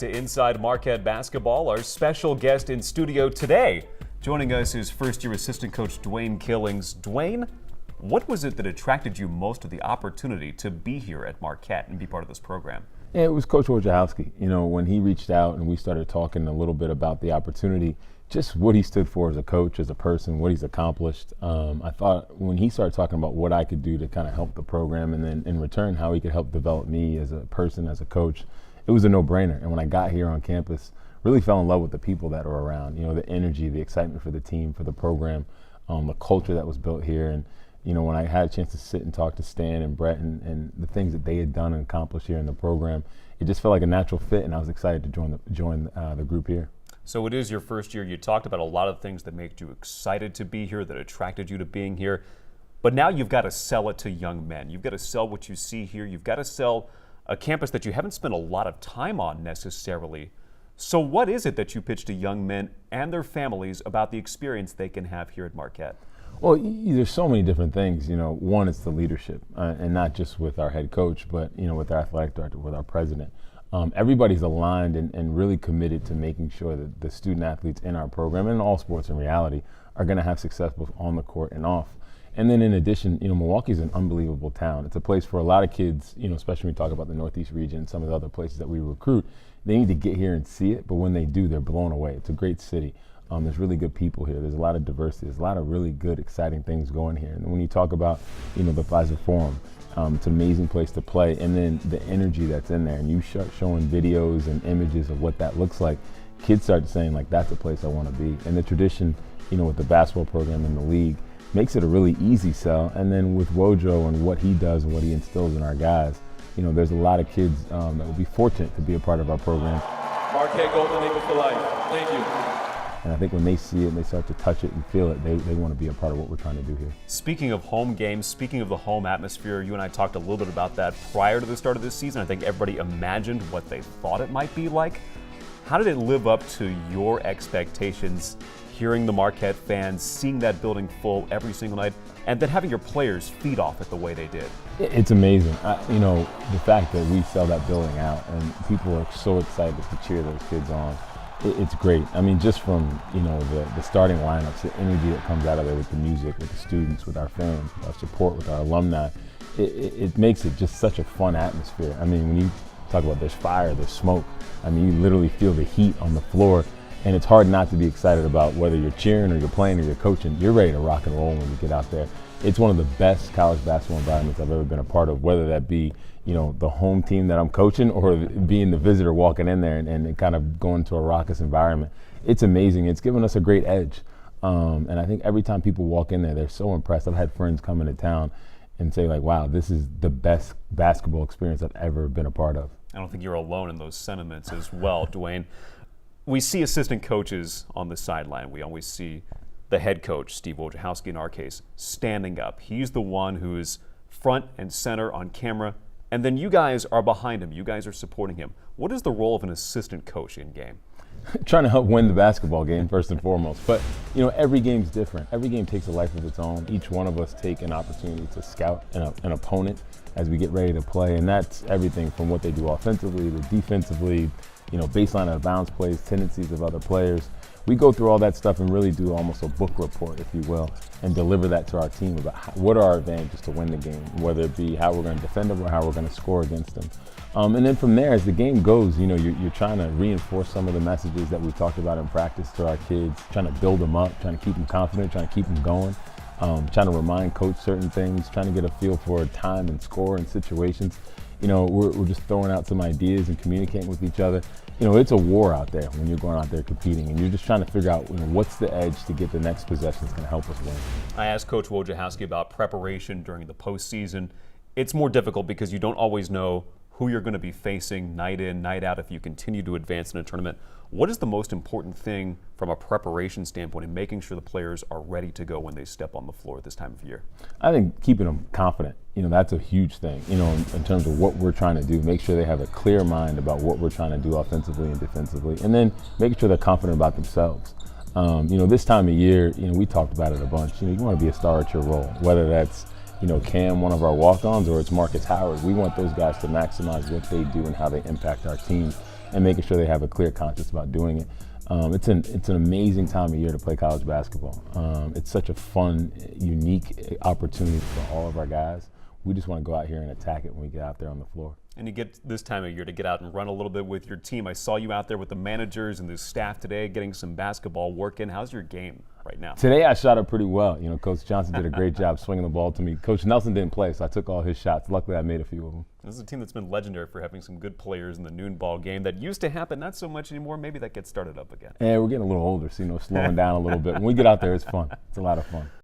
to Inside Marquette Basketball. Our special guest in studio today, joining us is first-year assistant coach Dwayne Killings. Dwayne, what was it that attracted you most to the opportunity to be here at Marquette and be part of this program? Yeah, it was Coach Wojciechowski. You know, when he reached out and we started talking a little bit about the opportunity, just what he stood for as a coach, as a person, what he's accomplished. I thought when he started talking about what I could do to kind of help the program and then in return how he could help develop me as a person, as a coach, it was a no-brainer. And when I got here on campus, really fell in love with the people that were around, you know, the energy, the excitement for the team, for the program, the culture that was built here. And you know, when I had a chance to sit and talk to Stan and Brett and the things that they had done and accomplished here in the program, it just felt like a natural fit, and I was excited to join the group here. So it is your first year. You talked about a lot of things that made you excited to be here, that attracted you to being here. But now you've got to sell it to young men. You've got to sell what you see here. You've got to sell a campus that you haven't spent a lot of time on necessarily. So what is it that you pitch to young men and their families about the experience they can have here at Marquette? Well, there's so many different things. You know, one is the leadership, and not just with our head coach, but you know, with our athletic director, with our president. Everybody's aligned and really committed to making sure that the student athletes in our program and all sports in reality are going to have success both on the court and off. And then in addition, you know, Milwaukee's an unbelievable town. It's a place for a lot of kids, you know, especially when we talk about the Northeast region and some of the other places that we recruit. They need to get here and see it, but when they do, they're blown away. It's a great city. There's really good people here. There's a lot of diversity. There's a lot of really good, exciting things going here. And when you talk about, you know, the Pfizer Forum, it's an amazing place to play. And then the energy that's in there, and you start showing videos and images of what that looks like, kids start saying, like, that's a place I want to be. And the tradition, you know, with the basketball program in the league makes it a really easy sell. And then with Wojo and what he does and what he instills in our guys, you know, there's a lot of kids that will be fortunate to be a part of our program. Marquette Golden Eagle for life. Thank you. And I think when they see it and they start to touch it and feel it, they want to be a part of what we're trying to do here. Speaking of home games, speaking of the home atmosphere, you and I talked a little bit about that prior to the start of this season. I think everybody imagined what they thought it might be like. How did it live up to your expectations, hearing the Marquette fans, seeing that building full every single night, and then having your players feed off it the way they did? It's amazing. You know, the fact that we sell that building out and people are so excited to cheer those kids on. It's great. I mean, just from, you know, the starting lineups, the energy that comes out of there with the music, with the students, with our fans, with our support, with our alumni, it makes it just such a fun atmosphere. I mean, when you talk about there's fire, there's smoke, I mean, you literally feel the heat on the floor, and it's hard not to be excited about whether you're cheering or you're playing or you're coaching. You're ready to rock and roll when you get out there. It's one of the best college basketball environments I've ever been a part of, whether that be, you know, the home team that I'm coaching or being the visitor walking in there and kind of going to a raucous environment. It's amazing. It's given us a great edge. And I think every time people walk in there, they're so impressed. I've had friends come into town and say, like, wow, this is the best basketball experience I've ever been a part of. I don't think you're alone in those sentiments as well, Dwayne. We see assistant coaches on the sideline. We always see the head coach, Steve Wojciechowski in our case, standing up. He's the one who's front and center on camera, and then you guys are behind him. You guys are supporting him. What is the role of an assistant coach in game? Trying to help win the basketball game first and foremost. But, you know, every game's different. Every game takes a life of its own. Each one of us take an opportunity to scout an opponent as we get ready to play, and that's everything from what they do offensively to defensively, you know, baseline out of bounds plays, tendencies of other players. We go through all that stuff and really do almost a book report, if you will, and deliver that to our team about what are our advantages to win the game, whether it be how we're going to defend them or how we're going to score against them. And then from there, as the game goes, you know, you're trying to reinforce some of the messages that we talked about in practice to our kids, trying to build them up, trying to keep them confident, trying to keep them going, trying to remind coach certain things, trying to get a feel for time and score and situations. You know, we're just throwing out some ideas and communicating with each other. You know, it's a war out there when you're going out there competing, and you're just trying to figure out, you know, what's the edge to get the next possession that's going to help us win. I asked Coach Wojciechowski about preparation during the postseason. It's more difficult because you don't always know who you're going to be facing night in, night out if you continue to advance in a tournament. What is the most important thing from a preparation standpoint in making sure the players are ready to go when they step on the floor at this time of year? I think keeping them confident, you know, that's a huge thing, you know, in terms of what we're trying to do. Make sure they have a clear mind about what we're trying to do offensively and defensively, and then making sure they're confident about themselves. You know, this time of year, you know, we talked about it a bunch. You know, you want to be a star at your role, whether that's, you know, Cam, one of our walk-ons, or it's Marcus Howard. We want those guys to maximize what they do and how they impact our team. and making sure they have a clear conscience about doing it. It's an amazing time of year to play college basketball. It's such a fun, unique opportunity for all of our guys. We just want to go out here and attack it when we get out there on the floor. And you get this time of year to get out and run a little bit with your team. I saw you out there with the managers and the staff today getting some basketball work in. How's your game right now? Today I shot it pretty well. You know, Coach Johnson did a great job swinging the ball to me. Coach Nelson didn't play, so I took all his shots. Luckily, I made a few of them. This is a team that's been legendary for having some good players in the noon ball game. That used to happen, not so much anymore. Maybe that gets started up again. And we're getting a little older, so, you know, slowing down a little bit. When we get out there, it's fun. It's a lot of fun.